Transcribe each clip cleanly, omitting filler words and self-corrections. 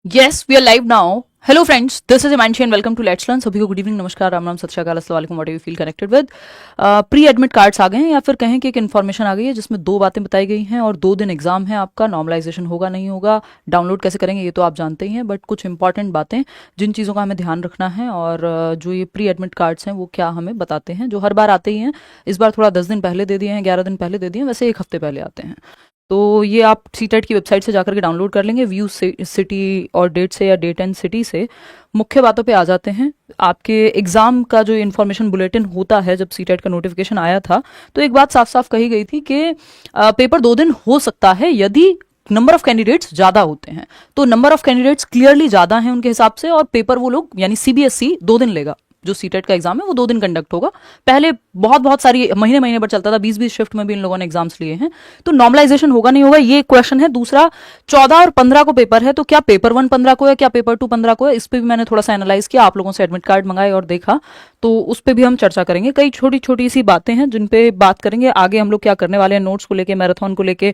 Yes, we are live now. Hello friends, this is Imanshi and welcome to Let's Learn. सभी को good evening, नमस्कार, राम राम, सत श्री अकाल, अस्सलाम वालेकुम, what you feel connected with. Pre admit cards आ गए हैं या फिर कहें कि एक इन्फॉर्मेशन आ गई है जिसमें दो बातें बताई गई हैं और 2 दिन एग्जाम है आपका। नॉर्मलाइजेशन होगा नहीं होगा, डाउनलोड कैसे करेंगे ये तो आप जानते ही हैं, बट कुछ इंपॉर्टेंट बातें जिन चीज़ों का हमें ध्यान रखना है और जो ये प्री एडमिट कार्ड्स हैं वो क्या हमें बताते हैं, जो हर बार आते ही हैं। इस बार थोड़ा 10 दिन पहले दे दिए हैं, 11 दिन पहले दे दिए हैं, वैसे 1 हफ्ते पहले आते हैं। तो ये आप सीटेट की वेबसाइट से जाकर के डाउनलोड कर लेंगे। व्यू सिटी और डेट से या डेट एंड सिटी से मुख्य बातों पे आ जाते हैं। आपके एग्जाम का जो इन्फॉर्मेशन बुलेटिन होता है, जब सीटेट का नोटिफिकेशन आया था तो एक बात साफ साफ कही गई थी कि पेपर 2 दिन हो सकता है यदि नंबर ऑफ कैंडिडेट्स ज्यादा होते हैं। तो नंबर ऑफ कैंडिडेट्स क्लियरली ज्यादा हैं उनके हिसाब से, और पेपर वो लोग यानी सीबीएसई 2 दिन लेगा। जो सीटेट का एग्जाम है वो 2 दिन कंडक्ट होगा। पहले बहुत सारी महीने महीने पर चलता था, 20 शिफ्ट में भी इन लोगों ने एग्जाम्स लिए हैं। तो नॉर्मलाइजेशन होगा नहीं होगा ये क्वेश्चन है। दूसरा, 14 और 15 को पेपर है, तो क्या पेपर 1 15 को है, क्या पेपर 2 15 को है, इस पर भी मैंने थोड़ा सा एनालाइज किया, आप लोगों से एडमिट कार्ड मंगाए और देखा, तो उस पर भी हम चर्चा करेंगे। कई छोटी छोटी सी बातें हैं जिन पे बात करेंगे। आगे हम लोग क्या करने वाले हैं, नोट्स को लेके, मैराथन को लेके,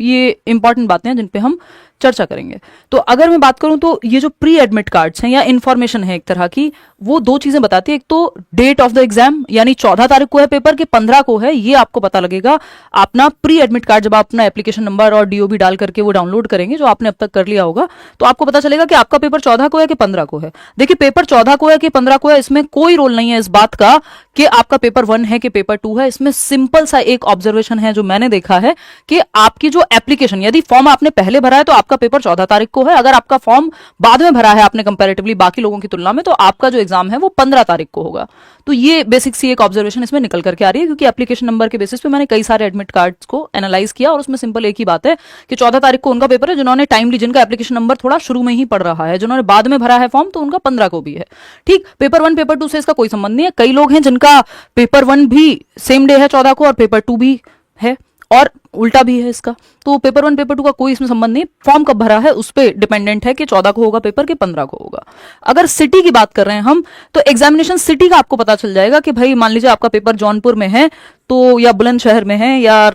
ये इंपॉर्टेंट बातें हैं जिन पे हम चर्चा करेंगे। तो अगर मैं बात करूं तो ये जो प्री एडमिट कार्ड्स हैं या इन्फॉर्मेशन है एक तरह की, वो 2 चीजें बताती है। एक तो डेट ऑफ द एग्जाम, यानी 14 तारीख को है पेपर के 15 को है, ये आपको पता लगेगा अपना प्री एडमिट कार्ड जब आप अपना एप्लीकेशन नंबर और डीओबी डाल करके वो डाउनलोड करेंगे, जो आपने अब तक कर लिया होगा, तो आपको पता चलेगा कि आपका पेपर 14 को है कि 15 को है। देखिए, पेपर 14 को है कि 15 को है, इसमें कोई रोल नहीं है इस बात का कि आपका पेपर 1 है कि पेपर 2 है। इसमें सिंपल सा एक ऑब्जर्वेशन है जो मैंने देखा है कि आपकी जो एप्लीकेशन, यदि फॉर्म आपने पहले भरा है तो आपका पेपर 14 तारीख को है। अगर आपका फॉर्म बाद में भरा है आपने कंपैरेटिवली बाकी लोगों की तुलना में, तो आपका जो एग्जाम है वो 15 तारीख को होगा। तो ये बेसिक सी एक ऑब्जर्वेशन इसमें निकल करके आ रही है, क्योंकि एप्लीकेशन नंबर के बेसिस पे मैंने कई सारे एडमिट कार्ड्स को एनालाइज किया और उसमें सिंपल एक ही बात है कि 14 तारीख को उनका पेपर है जिन्होंने टाइमली, जिनका एप्लीकेशन नंबर थोड़ा शुरू में ही पड़ रहा है। जिन्होंने बाद में भरा है फॉर्म तो उनका 15 को भी है। ठीक, पेपर 1 पेपर 2 से इसका कोई संबंध नहीं है। कई लोग हैं जिनका पेपर 1 भी सेम डे है 14 को और पेपर 2 भी है, और उल्टा भी है इसका। तो पेपर 1 पेपर 2 का कोई इसमें संबंध नहीं। फॉर्म कब भरा है उस पर डिपेंडेंट है कि 14 को होगा पेपर के 15 को होगा। अगर सिटी की बात कर रहे हैं हम, तो एग्जामिनेशन सिटी का आपको पता चल जाएगा कि भाई मान लीजिए आपका पेपर जौनपुर में है तो, या बुलंदशहर में है, या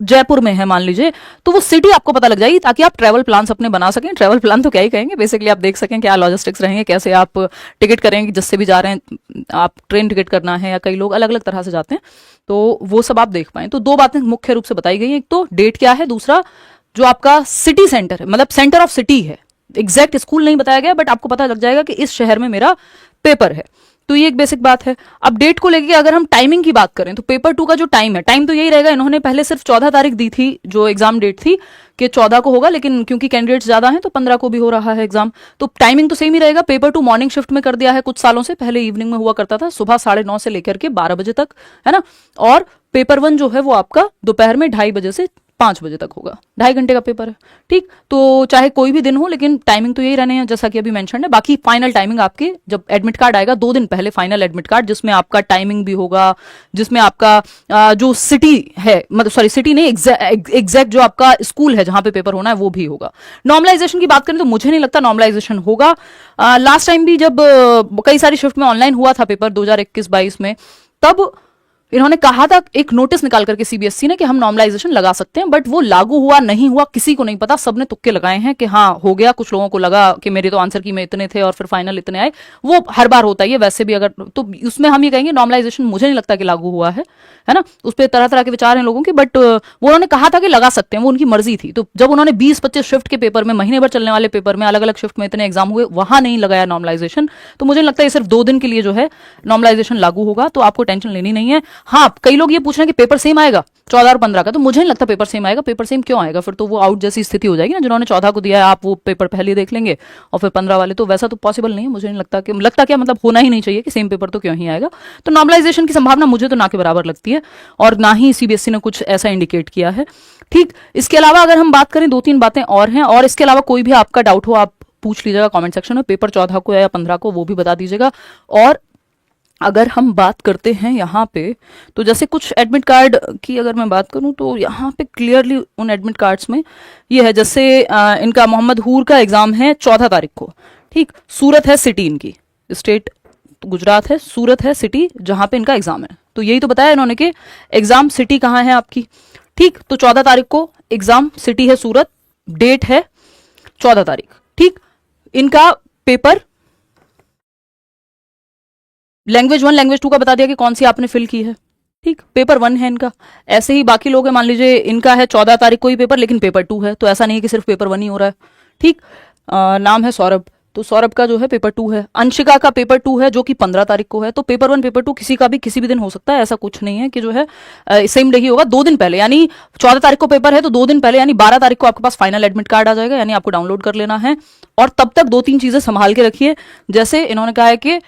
जयपुर में है मान लीजिए, तो वो सिटी आपको पता लग जाएगी ताकि आप ट्रैवल प्लान अपने बना सकें। ट्रैवल प्लान तो क्या ही कहेंगे, बेसिकली आप देख सकें क्या लॉजिस्टिक्स रहेंगे, कैसे आप टिकट करेंगे, जिससे भी जा रहे हैं आप, ट्रेन टिकट करना है या कई लोग अलग अलग तरह से जाते हैं, तो वो सब आप देख पाएं। तो 2 बातें मुख्य रूप से बताई गई हैं, एक तो डेट क्या है, दूसरा जो आपका सिटी सेंटर है, मतलब सेंटर ऑफ सिटी है। एग्जैक्ट स्कूल नहीं बताया गया, बट आपको पता लग जाएगा कि इस शहर में मेरा पेपर है। तो ये एक बेसिक बात है। अब डेट को लेके अगर हम टाइमिंग की बात करें तो पेपर 2 का जो टाइम है, टाइम तो यही रहेगा। इन्होंने पहले सिर्फ 14 तारीख दी थी जो एग्जाम डेट थी कि 14 को होगा, लेकिन क्योंकि कैंडिडेट्स ज्यादा हैं तो 15 को भी हो रहा है एग्जाम, तो टाइमिंग तो सेम ही रहेगा। पेपर 2 मॉर्निंग शिफ्ट में कर दिया है कुछ सालों से, पहले इवनिंग में हुआ करता था, सुबह 9:30 से लेकर के 12 बजे तक, है ना। और पेपर 1 जो है वो आपका दोपहर में 2:30 बजे से 5 बजे तक होगा। 2.5 घंटे का पेपर है। ठीक, तो चाहे कोई भी दिन हो, लेकिन टाइमिंग तो यही रहने हैं जैसा कि अभी मेंशन है। बाकी फाइनल टाइमिंग आपके जब एडमिट कार्ड आएगा 2 दिन पहले, फाइनल एडमिट कार्ड, जिसमें आपका टाइमिंग भी होगा, जिसमें आपका जो सिटी है, मतलब सॉरी सिटी नहीं, एग्जैक्ट जो आपका स्कूल है जहां पे पेपर होना है वो भी होगा। नॉर्मलाइजेशन की बात करें तो मुझे नहीं लगता नॉर्मलाइजेशन होगा। लास्ट टाइम भी जब कई सारी शिफ्ट में ऑनलाइन हुआ था पेपर 2021-22 में, तब इन्होंने कहा था, एक नोटिस निकाल करके सीबीएसई ने, कि हम नॉर्मलाइजेशन लगा सकते हैं, बट वो लागू हुआ नहीं हुआ किसी को नहीं पता। सबने तुक्के लगाए हैं कि हाँ हो गया, कुछ लोगों को लगा कि मेरे तो आंसर की में इतने थे और फिर फाइनल इतने आए। वो हर बार होता ही है वैसे भी। अगर तो उसमें हम ये कहेंगे नॉर्मलाइजेशन मुझे नहीं लगता कि लागू हुआ है ना। उस पर तरह तरह के विचार हैं लोगों के, बट वो उन्होंने कहा था कि लगा सकते हैं, वो उनकी मर्जी थी। तो जब उन्होंने 20-25 शिफ्ट के पेपर में, महीने भर चलने वाले पेपर में, अलग अलग शिफ्ट में इतने एग्जाम हुए, वहां नहीं लगाया नॉर्मलाइजेशन, तो मुझे नहीं लगता ये सिर्फ 2 दिन के लिए जो है नॉर्मलाइजेशन लागू होगा। तो आपको टेंशन लेनी नहीं है। हाँ, कई लोग ये पूछ रहे हैं कि पेपर सेम आएगा 14 और 15 का, तो मुझे नहीं लगता पेपर सेम आएगा। पेपर सेम क्यों आएगा, फिर तो वो आउट जैसी स्थिति हो जाएगी ना। जिन्होंने 14 को दिया है आप वो पेपर पहले देख लेंगे और फिर 15 वाले, तो वैसा तो पॉसिबल नहीं है। मुझे नहीं लगता क्या मतलब होना ही नहीं चाहिए कि सेम पेपर तो क्यों ही आएगा। तो नॉर्मलाइजेशन की संभावना मुझे तो ना के बराबर लगती है, और ना ही सीबीएसई ने कुछ ऐसा इंडिकेट किया है। ठीक, इसके अलावा अगर हम बात करें 2-3 बातें और हैं, और इसके अलावा कोई भी आपका डाउट हो आप पूछ लीजिएगा कमेंट सेक्शन में। पेपर 14 को या 15 को वो भी बता दीजिएगा। और अगर हम बात करते हैं यहाँ पे, तो जैसे कुछ एडमिट कार्ड की अगर मैं बात करूँ तो यहाँ पे क्लियरली उन एडमिट कार्ड्स में ये है, जैसे इनका मोहम्मद हूर का एग्जाम है 14 तारीख को। ठीक, सूरत है सिटी, इनकी स्टेट गुजरात है, सूरत है सिटी जहाँ पे इनका एग्जाम है। तो यही तो बताया इन्होंने कि एग्जाम सिटी कहाँ है आपकी। ठीक, तो 14 तारीख को एग्जाम सिटी है सूरत, डेट है 14 तारीख। ठीक, इनका पेपर लैंग्वेज 1 लैंग्वेज 2 का बता दिया कि कौन सी आपने फिल की है, ठीक। पेपर 1 है इनका। ऐसे ही बाकी लोग हैं, मान लीजिए इनका है 14 तारीख को ही पेपर, लेकिन पेपर 2 है, तो ऐसा नहीं है कि सिर्फ पेपर 1 ही हो रहा है, ठीक। नाम है सौरभ, तो सौरभ का जो है पेपर 2 है। अंशिका का पेपर 2 है जो कि 15 तारीख को है। तो पेपर 1 पेपर 2 किसी का भी किसी भी दिन हो सकता है, ऐसा कुछ नहीं है कि जो है सेम डे ही होगा। 2 दिन पहले, यानी 14 तारीख को पेपर है तो 2 दिन पहले यानी 12 तारीख को आपके पास फाइनल एडमिट कार्ड आ जाएगा, यानी आपको डाउनलोड कर लेना है। और तब तक 2-3 चीजें संभाल के रखिए। जैसे इन्होंने कहा है कि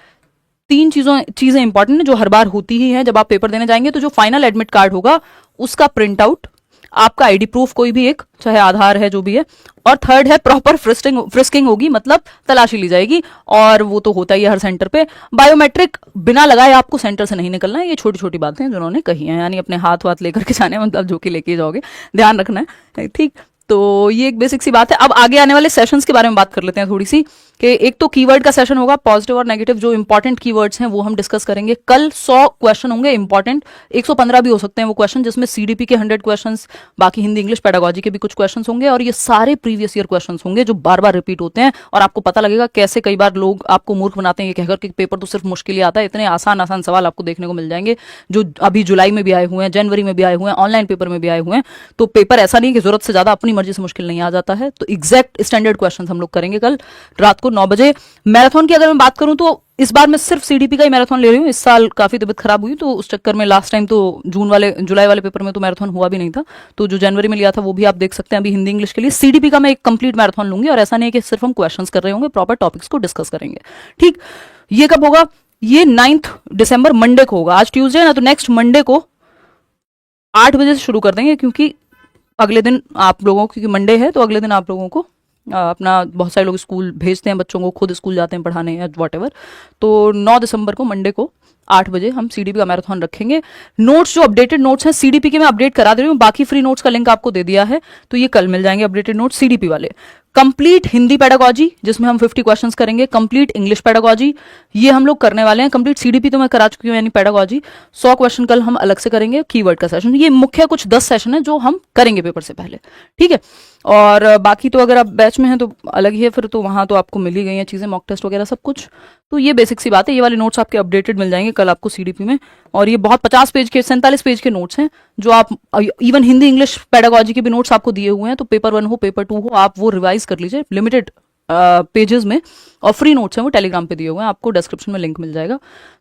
3 चीजें इंपॉर्टेंट है जो हर बार होती ही हैं जब आप पेपर देने जाएंगे। तो जो फाइनल एडमिट कार्ड होगा उसका प्रिंट आउट, आपका आईडी प्रूफ कोई भी एक, चाहे आधार है जो भी है, और थर्ड है प्रॉपर फ्रिस्किंग होगी, मतलब तलाशी ली जाएगी, और वो तो होता ही है हर सेंटर पे। बायोमेट्रिक बिना लगाए आपको सेंटर से नहीं निकलना है। ये छोटी छोटी बातें हैं जो उन्होंने कही हैं, यानी अपने हाथ वाथ लेकर के जाने, मतलब जो कि लेके जाओगे ध्यान रखना है, ठीक। तो ये एक बेसिक सी बात है। अब आगे आने वाले सेशंस के बारे में बात कर लेते हैं थोड़ी सी, कि एक तो कीवर्ड का सेशन होगा, पॉजिटिव और नेगेटिव जो इंपॉर्टेंट कीवर्ड्स हैं वो हम डिस्कस करेंगे। कल 100 क्वेश्चन होंगे इंपॉर्टेंट, 115 भी हो सकते हैं वो क्वेश्चन, जिसमें सीडीपी के 100 क्वेश्चंस, बाकी हिंदी इंग्लिश पेडागोजी के भी कुछ क्वेश्चंस होंगे, और ये सारे प्रीवियस ईयर क्वेश्चंस होंगे जो बार बार रिपीट होते हैं। और आपको पता लगेगा कैसे कई बार लोग आपको मूर्ख बनाते हैं ये कहकर कि पेपर तो सिर्फ मुश्किल ही आता है। इतने आसान आसान सवाल आपको देखने को मिल जाएंगे जो अभी जुलाई में भी आए हुए हैं, जनवरी में भी आए हुए हैं, ऑनलाइन पेपर में भी आए हुए हैं। तो पेपर ऐसा नहीं कि जरूरत से ज्यादा अपनी मर्जी से मुश्किल नहीं आ जाता है। तो एग्जैक्ट स्टैंडर्ड क्वेश्चन हम लोग करेंगे कल रात को 9 बजे। मैराथन की अगर मैं बात करूं तो इस बार मैं सिर्फ सीडीपी का ही मैराथन ले रही हूँ। इस साल काफी तबीयत खराब हुई तो उस चक्कर में लास्ट टाइम तो जुलाई वाले पेपर में तो मैराथन हुआ भी नहीं था, तो जो जनवरी में लिया था वो भी आप देख सकते हैं अभी हिंदी इंग्लिश के लिए। सीडीपी का मैं एक कंप्लीट मैराथन लूंगी, और ऐसा नहीं है कि सिर्फ हम क्वेश्चंस कर रहे होंगे, प्रॉपर टॉपिक्स को डिस्कस करेंगे, ठीक। ये कब होगा? ये 9 दिसंबर मंडे को होगा। आज ट्यूजडे ना, तो नेक्स्ट मंडे को 8 बजे से शुरू कर देंगे, क्योंकि अगले दिन आप लोगों को, क्योंकि मंडे है तो अगले दिन आप लोगों को अपना, बहुत सारे लोग स्कूल भेजते हैं बच्चों को, खुद स्कूल जाते हैं पढ़ाने या वॉटेवर। तो 9 दिसंबर को मंडे को 8 बजे हम सीडीपी का मैराथन रखेंगे। नोट्स जो अपडेटेड नोट्स हैं सीडीपी के मैं अपडेट करा दे रही हूँ, बाकी फ्री नोट्स का लिंक आपको दे दिया है, तो ये कल मिल जाएंगे अपडेटेड नोट्स सीडीपी वाले। कंप्लीट हिंदी पेडागोजी जिसमें हम 50 क्वेश्चंस करेंगे, कंप्लीट इंग्लिश पेडागोजी ये हम लोग करने वाले हैं। कंप्लीट सीडीपी तो मैं करा चुकी हूँ, यानी पेडागोजी 100 क्वेश्चन कल हम अलग से करेंगे। कीवर्ड का सेशन, ये मुख्य कुछ 10 सेशन है जो हम करेंगे पेपर से पहले, ठीक है। और बाकी तो अगर आप बैच में हैं तो अलग ही है, फिर तो वहां तो आपको मिल ही गई हैं चीजें, मॉक टेस्ट वगैरह सब कुछ। तो ये बेसिक सी बात है। ये वाले नोट्स आपके अपडेटेड मिल जाएंगे कल आपको सीडीपी में, और ये बहुत 50 पेज के 47 पेज के नोट्स हैं जो आप, इवन हिंदी इंग्लिश पेडागोजी के भी नोट्स आपको दिए हुए हैं। तो पेपर 1 हो पेपर 2 हो, आप वो रिवाइज कर लीजिए लिमिटेड पेजेस में, और फ्री नोट्स हैं वो टेलीग्राम पे दिए हुए हैं, आपको डिस्क्रिप्शन में लिंक मिल जाएगा।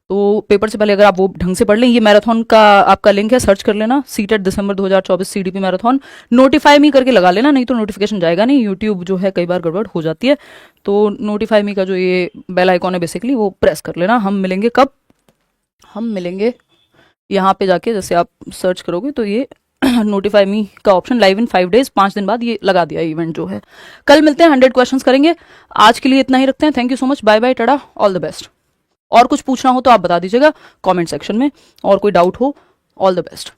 तो पेपर से पहले अगर आप वो ढंग से पढ़ लें, ये मैराथन का आपका लिंक है, सर्च कर लेना, सीटेट दिसंबर 2024 सीडीपी मैराथन। नोटिफाई मी करके लगा लेना, नहीं तो नोटिफिकेशन जाएगा नहीं। यूट्यूब जो है कई बार गड़बड़ हो जाती है, तो नोटिफाई मी का जो ये बेल आइकॉन है बेसिकली वो प्रेस कर लेना। हम मिलेंगे कब? हम मिलेंगे यहाँ पे जाके, जैसे आप सर्च करोगे तो ये नोटिफाई मी का ऑप्शन, लाइव इन 5 डेज, 5 दिन बाद ये लगा दिया इवेंट जो है। कल मिलते हैं, 100 क्वेश्चंस करेंगे। आज के लिए इतना ही रखते हैं। Thank you so much, bye bye, tata, all the best. और कुछ पूछना हो तो आप बता दीजिएगा कमेंट सेक्शन में, और कोई डाउट हो, ऑल द बेस्ट।